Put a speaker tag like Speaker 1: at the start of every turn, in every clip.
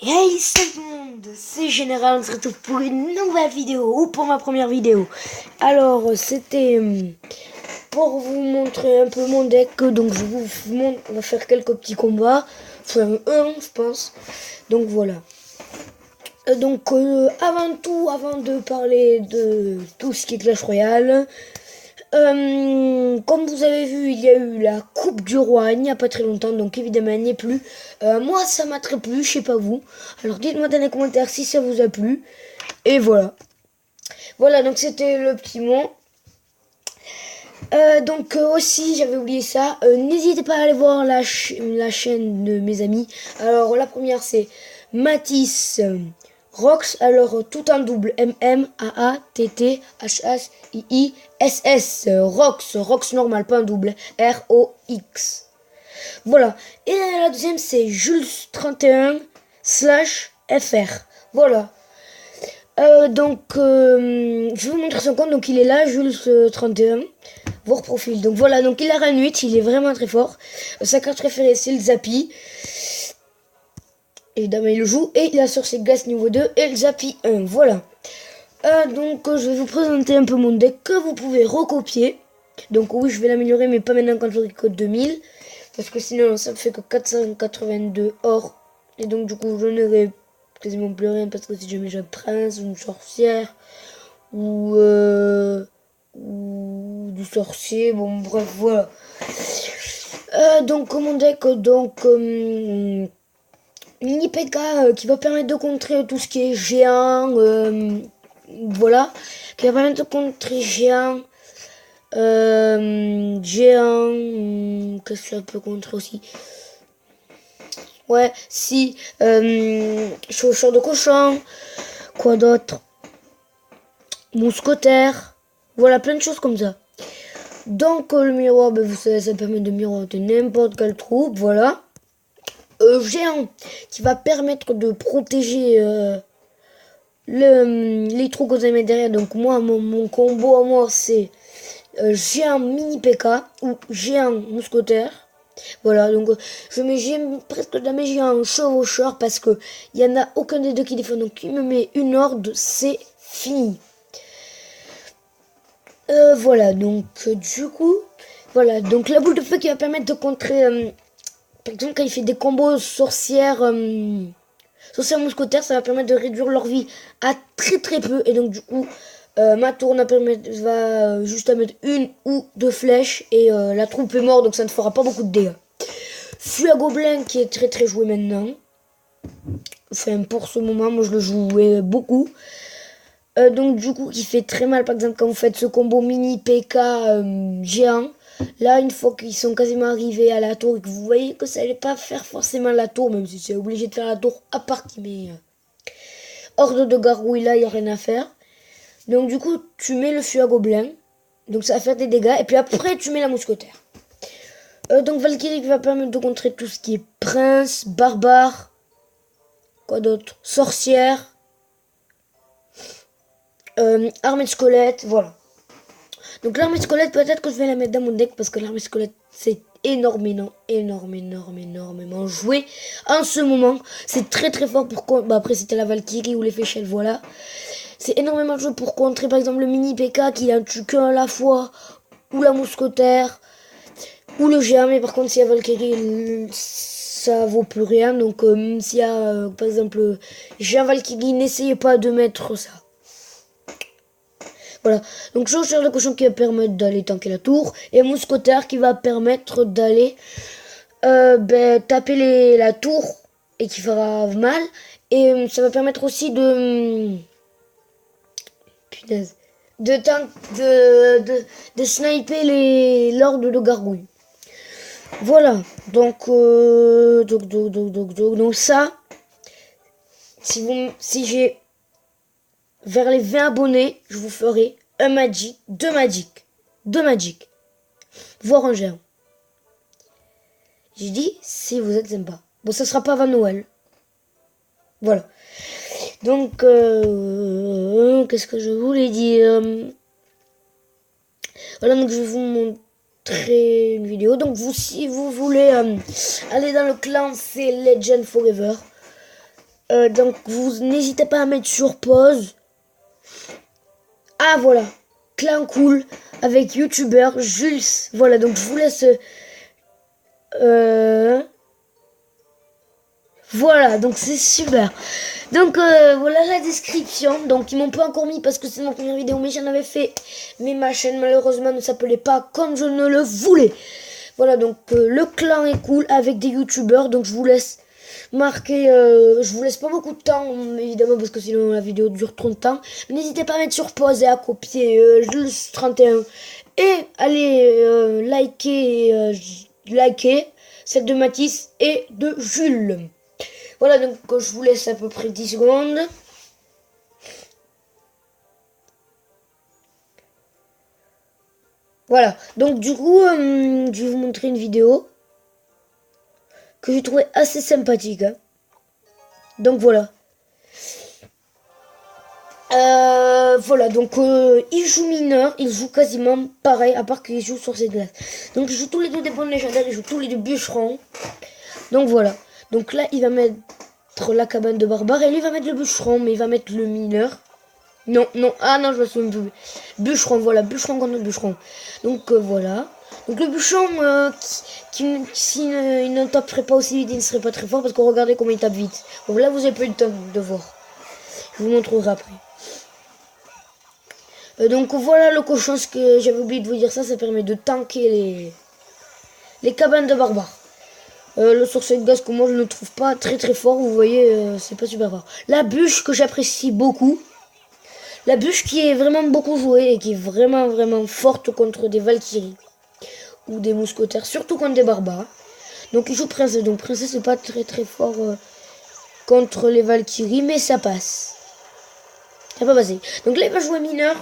Speaker 1: Hey salut tout le monde, c'est Général, on se retrouve pour une nouvelle vidéo, ou pour ma première vidéo. Alors, c'était pour vous montrer un peu mon deck, donc je vous montre, on va faire quelques petits combats, enfin je pense, donc voilà. Avant tout, avant de parler de tout ce qui est Clash Royale, comme vous avez vu, il y a eu la Coupe du Roi il n'y a pas très longtemps, donc évidemment elle n'y est plus. Moi ça m'a très plu, je sais pas vous. Alors dites-moi dans les commentaires si ça vous a plu. Et voilà. Voilà, donc c'était le petit mot. Aussi, j'avais oublié ça. N'hésitez pas à aller voir la chaîne de mes amis. Alors la première c'est Mathis Rox. Alors tout en double Maatthhiss. Rox normal, pas un double. ROX. Voilà. Et la deuxième c'est Jules31/FR. Voilà. Je vais vous montrer son compte. Donc il est là, Jules31. Voir profil. Donc voilà, donc il a run 8, il est vraiment très fort. Sa carte préférée c'est le Zappy. Évidemment il le joue. Et il a sur ses glaces niveau 2 et le Zappy 1. Voilà. Je vais vous présenter un peu mon deck que vous pouvez recopier. Donc oui, je vais l'améliorer, mais pas maintenant quand j'aurai code 2000. Parce que sinon ça me fait que 482 or. Et donc du coup je n'aurai quasiment plus rien. Parce que si je mets un prince ou une sorcière ou du sorcier, bon bref voilà. Mon deck, mini PK qui va permettre de contrer tout ce qui est géant, voilà, qui va permettre de contrer géant, qu'est-ce que ça peut contrer aussi? Ouais, si, chaussure de cochon, quoi d'autre? Mousquetaire, voilà, plein de choses comme ça. Donc le miroir, ben, vous savez, ça permet de miroiter n'importe quelle troupe, voilà. Géant, qui va permettre de protéger les trous que vous avez derrière. Donc moi, mon combo à moi, c'est géant mini PK ou géant mousquetaire. Voilà, donc je mets presque jamais géant chevaucheur parce que il y en a aucun des deux qui défend. Donc il me met une horde, c'est fini. Voilà, donc du coup, voilà, donc la boule de feu qui va permettre de contrer, par exemple quand il fait des combos sorcières mousquetaire, ça va permettre de réduire leur vie à très très peu. Et donc du coup, ma tour va juste à mettre une ou deux flèches et la troupe est morte, donc ça ne fera pas beaucoup de dégâts. Fuis à gobelin qui est très très joué maintenant. Enfin pour ce moment, moi je le jouais beaucoup. Donc du coup qui fait très mal par exemple quand vous faites ce combo mini PK géant. Là une fois qu'ils sont quasiment arrivés à la tour et que vous voyez que ça n'allait pas faire forcément la tour, même si c'est obligé de faire la tour à part qu'il met horde de gargouilles, là il n'y a rien à faire. Donc du coup tu mets le fusil à gobelin, donc ça va faire des dégâts et puis après tu mets la mousquetaire. Donc Valkyrie qui va permettre de contrer tout ce qui est prince, barbare, quoi d'autre, sorcière, armée de squelettes, voilà. Donc l'armée de squelette, peut-être que je vais la mettre dans mon deck parce que l'armée de squelette c'est énormément joué en ce moment. C'est très très fort pour après c'était la Valkyrie ou les fléchettes, voilà. C'est énormément joué pour contrer par exemple le mini PK qui en tue qu'un à la fois, ou la mousquetaire, ou le géant. Mais par contre s'il y a Valkyrie, ça vaut plus rien. Donc s'il y a par exemple géant Valkyrie, n'essayez pas de mettre ça. Voilà, donc chaussure de cochon qui va permettre d'aller tanker la tour. Et mousquetaire qui va permettre d'aller taper la tour et qui fera mal. Et ça va permettre aussi de... Punaise. De sniper l'ordre de gargouille. Voilà, donc ça, si j'ai vers les 20 abonnés, je vous ferai un Magic, deux Magic, voire un géant. J'ai dit, si vous êtes sympa. Bon, ça sera pas avant Noël. Voilà. Donc, qu'est-ce que je voulais dire? Voilà, donc je vais vous montrer une vidéo. Donc, si vous voulez aller dans le clan, c'est Legend Forever. Donc vous n'hésitez pas à mettre sur pause. Ah voilà, Clan Cool avec youtubeur Jules. Voilà, donc je vous laisse. Voilà, donc c'est super. Donc voilà la description. Donc ils m'ont pas encore mis parce que c'est ma première vidéo, mais j'en avais fait. Mais ma chaîne malheureusement ne s'appelait pas comme je ne le voulais. Voilà, donc le clan est cool avec des youtubeurs. Donc je vous laisse marquer. Je vous laisse pas beaucoup de temps, évidemment, parce que sinon la vidéo dure trop de temps. Mais n'hésitez pas à mettre sur pause et à copier Jules 31. Et allez liker celle de Mathis et de Jules. Voilà, donc je vous laisse à peu près 10 secondes. Voilà, donc du coup, je vais vous montrer une vidéo que j'ai trouvé assez sympathique. Hein. Donc voilà. Voilà, donc il joue mineur, il joue quasiment pareil, à part qu'il joue sur ses glaces. Donc il joue tous les deux des bonnes légendaires, il joue tous les deux bûcherons. Donc voilà. Donc là, il va mettre la cabane de barbare et lui va mettre le bûcheron, mais il va mettre le mineur. Non, non, ah non, je me souviens plus. Bûcheron, voilà, bûcheron contre bûcheron. Donc voilà. Donc le bûcheron, si il ne taperait pas aussi vite, il ne serait pas très fort parce que regardez comment il tape vite. Bon, là, vous n'avez pas eu le temps de voir. Je vous montrerai après. Donc voilà le cochon, ce que j'avais oublié de vous dire, ça permet de tanker les cabanes de barbares. Le sorcier de gaz que moi je ne trouve pas très très fort, vous voyez, c'est pas super fort. La bûche que j'apprécie beaucoup. La bûche qui est vraiment beaucoup jouée et qui est vraiment vraiment forte contre des Valkyries ou des mousquetaires, surtout contre des barbares. Donc il joue princesse, donc princesse c'est pas très très fort contre les Valkyries, mais ça passe. Ça pas passé. Donc là il va jouer mineur.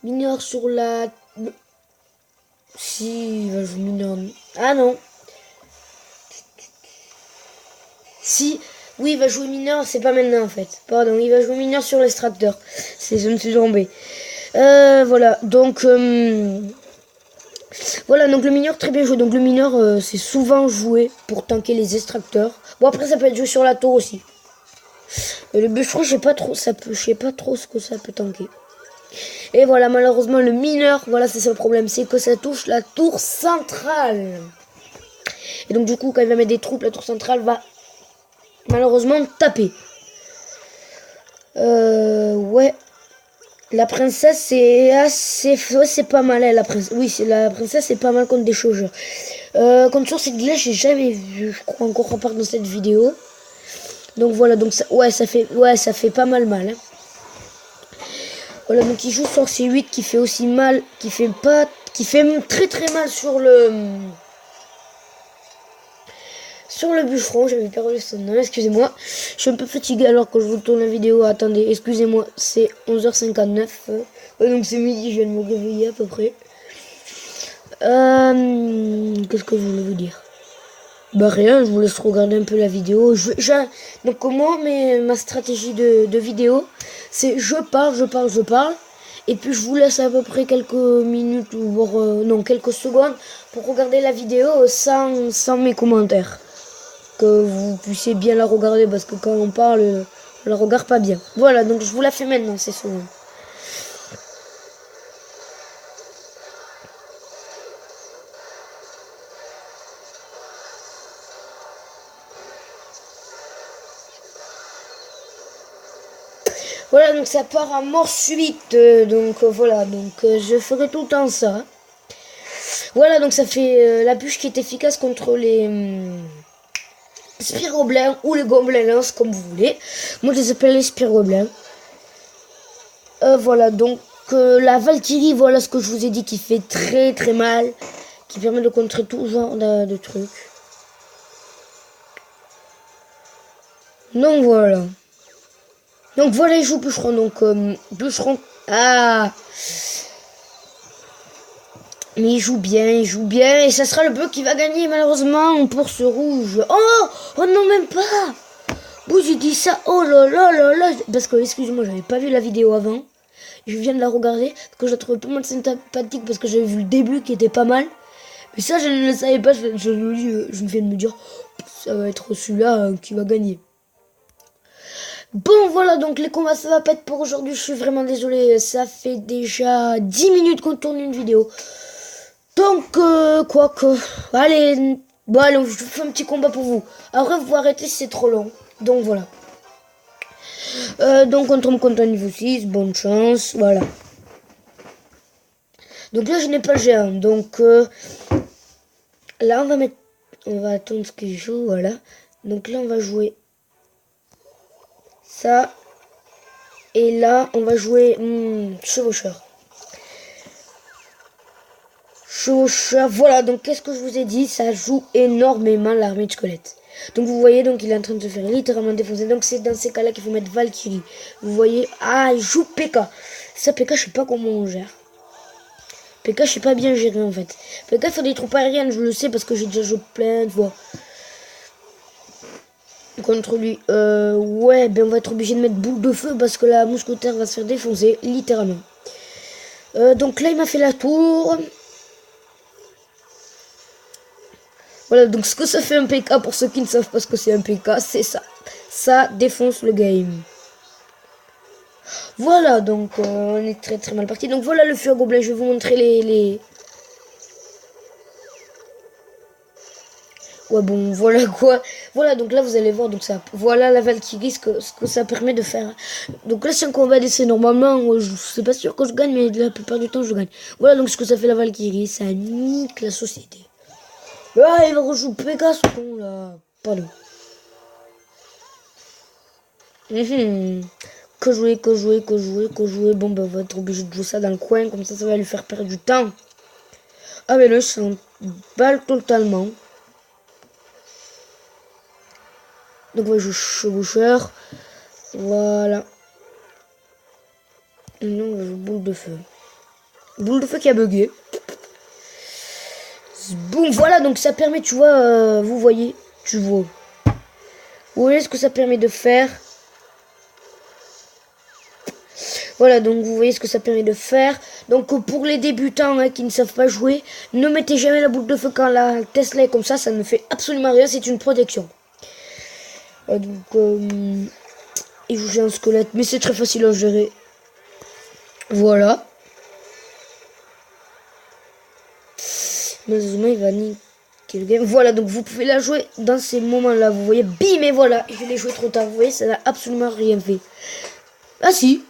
Speaker 1: Mineur sur la... Si, il va jouer mineur. Ah non. Si, oui, il va jouer mineur, c'est pas maintenant en fait. Pardon, il va jouer mineur sur l'extracteur. Je me suis trompé. Voilà, donc... voilà, donc le mineur très bien joué. Donc le mineur, c'est souvent joué pour tanker les extracteurs. Bon, après, ça peut être joué sur la tour aussi. Le bûcheron, je sais pas trop, je sais pas trop ce que ça peut tanker. Et voilà, malheureusement, le mineur, voilà, c'est ça le problème, c'est que ça touche la tour centrale. Et donc, du coup, quand il va mettre des troupes, la tour centrale va malheureusement taper. Ouais. La princesse, c'est assez... Ouais, c'est pas mal, hein, la princesse. Oui, la princesse, c'est pas mal contre des chauffeurs. Contre sur cette glace, j'ai jamais vu, je crois, encore à part dans cette vidéo. Donc, voilà, donc ça, ouais, ça fait pas mal. Hein. Voilà, donc il joue sur C8 qui fait aussi mal, qui fait très très mal sur le bûcheron. J'avais perdu son nom, excusez-moi. Je suis un peu fatigué alors que je vous tourne la vidéo. Attendez, excusez-moi, c'est 11h59. Ouais, donc c'est midi, je viens de me réveiller à peu près. Qu'est-ce que je voulais vous dire? Bah rien, je vous laisse regarder un peu la vidéo. Donc moi, ma stratégie de vidéo, c'est je parle. Et puis je vous laisse à peu près quelques minutes, non, quelques secondes pour regarder la vidéo sans mes commentaires. Que vous puissiez bien la regarder parce que quand on parle, on la regarde pas bien. Voilà, donc je vous la fais maintenant, c'est souvent. Voilà, donc ça part à mort subite. Voilà, donc je ferai tout le temps ça. Voilà, donc ça fait la bûche qui est efficace contre les spiroblins ou les gobelins, comme vous voulez. Moi, je les appelle les spiroblins. Voilà, donc la Valkyrie, voilà ce que je vous ai dit, qui fait très très mal, qui permet de contrer tout genre de trucs. Donc voilà. Donc voilà, il joue bûcheron. Donc bûcheron. Ah. Mais il joue bien, et ça sera le bleu qui va gagner malheureusement pour ce rouge. Oh non, même pas. Bon, j'ai dit ça, oh là là là là. Parce que, excusez-moi, j'avais pas vu la vidéo avant. Je viens de la regarder, parce que je la trouvais pas mal sympathique, parce que j'avais vu le début qui était pas mal. Mais ça, je ne le savais pas, je viens de me dire, ça va être celui-là qui va gagner. Bon voilà, donc les combats ça va pas être pour aujourd'hui, je suis vraiment désolé, ça fait déjà 10 minutes qu'on tourne une vidéo. Donc quoi que, allez, bon allez, je fais un petit combat pour vous. Après vous arrêtez si c'est trop long, donc voilà. Donc on tombe contre un niveau 6, bonne chance, voilà. Donc là je n'ai pas le géant, donc là on va attendre ce qu'il joue, voilà. Donc là on va jouer ça. Et là, on va jouer chevaucheur. Chevaucheur, voilà. Donc, qu'est-ce que je vous ai dit? Ça joue énormément l'armée de squelettes. Donc, vous voyez, donc il est en train de se faire littéralement défoncer. Donc, c'est dans ces cas-là qu'il faut mettre Valkyrie. Vous voyez, ah, il joue P.K. Ça, P.K, je sais pas comment on gère. P.K, je sais pas bien gérer, en fait. P.K, il faut des troupes aériennes, je le sais, parce que j'ai déjà joué plein de fois contre lui. Ouais, ben on va être obligé de mettre boule de feu parce que la mousquetaire va se faire défoncer, littéralement. Donc là, il m'a fait la tour. Voilà, donc ce que ça fait un PK, pour ceux qui ne savent pas ce que c'est un PK, c'est ça. Ça défonce le game. Voilà, donc on est très très mal parti. Donc voilà le feu à gobelin, je vais vous montrer les... Ouais bon, voilà quoi. Voilà, donc là vous allez voir, donc ça, voilà la Valkyrie, ce que ça permet de faire. Donc là c'est un combat d'essai, normalement, je sais pas sûr que je gagne, mais la plupart du temps je gagne. Voilà donc ce que ça fait la Valkyrie, ça nique la société. Ah, il va rejouer Pégase, ce con là. Pardon. Que jouer, que jouer, que jouer, que jouer. Bon, ben, on va être obligé de jouer ça dans le coin, comme ça va lui faire perdre du temps. Ah, mais là, je s'en balle totalement. Donc, on va jouer chevaucheur. Voilà. Et nous, on va jouer boule de feu. Boule de feu qui a bugué. Bon, voilà, donc ça permet, tu vois, vous voyez, tu vois. Vous voyez ce que ça permet de faire. Voilà, donc vous voyez ce que ça permet de faire. Donc pour les débutants hein, qui ne savent pas jouer, ne mettez jamais la boule de feu quand la Tesla est comme ça ne fait absolument rien, c'est une protection. Il joue un squelette, mais c'est très facile à gérer. Voilà. Malheureusement, il va niquer le game. Voilà, donc vous pouvez la jouer dans ces moments-là. Vous voyez, bim, et voilà. Je l'ai joué trop tard, vous voyez, ça n'a absolument rien fait. Ah si.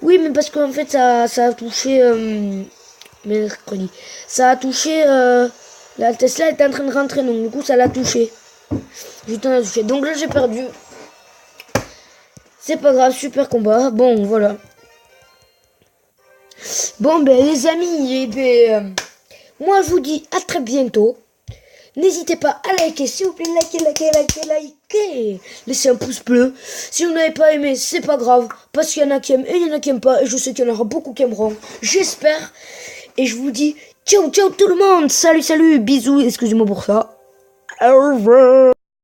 Speaker 1: Oui, mais parce qu'en fait, ça a touché... mercredi. Ça a touché... la Tesla était en train de rentrer, donc du coup, ça l'a touché. Juste en a touché. Donc là, j'ai perdu. C'est pas grave, super combat. Bon, voilà. Bon, ben, les amis, moi, je vous dis à très bientôt. N'hésitez pas à liker, s'il vous plaît, likez. Laissez un pouce bleu. Si vous n'avez pas aimé, c'est pas grave. Parce qu'il y en a qui aiment et il y en a qui aiment pas. Et je sais qu'il y en aura beaucoup qui aimeront. J'espère. Et je vous dis ciao, ciao tout le monde. Salut, salut. Bisous. Excusez-moi pour ça. Au revoir.